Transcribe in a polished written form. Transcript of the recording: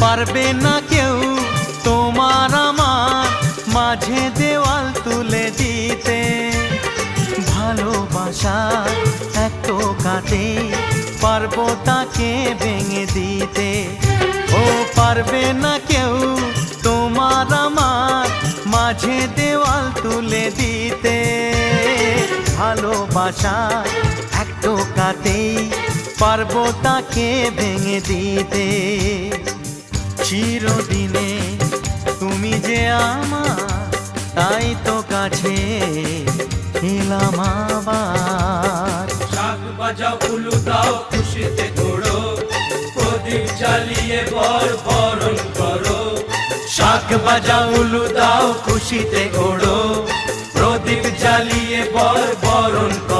পারবে না কেউ তোমার আমার মাঝে দেওয়াল তুলে দিতে। ভালোবাসা এক টোকাতে পারবো তাকে ভেঙে দিতে। ও পারবে না কেউ তোমার আমার মাঝে দেওয়াল তুলে দিতে। ভালোবাসা এক টোকাতেই পারবো তাকে ভেঙে দিতে। চিরদিনে তুমি যে আমার, তাই তো কাছে এলাম আবার। শাক বাজাও উলু দাও খুশিতে ঘোড়ো, প্রদীপ জ্বালিয়ে বরণ করো। শাক বাজাও উলু দাও খুশিতে ওড়ো, প্রদীপ জ্বালিয়ে বরণ করো।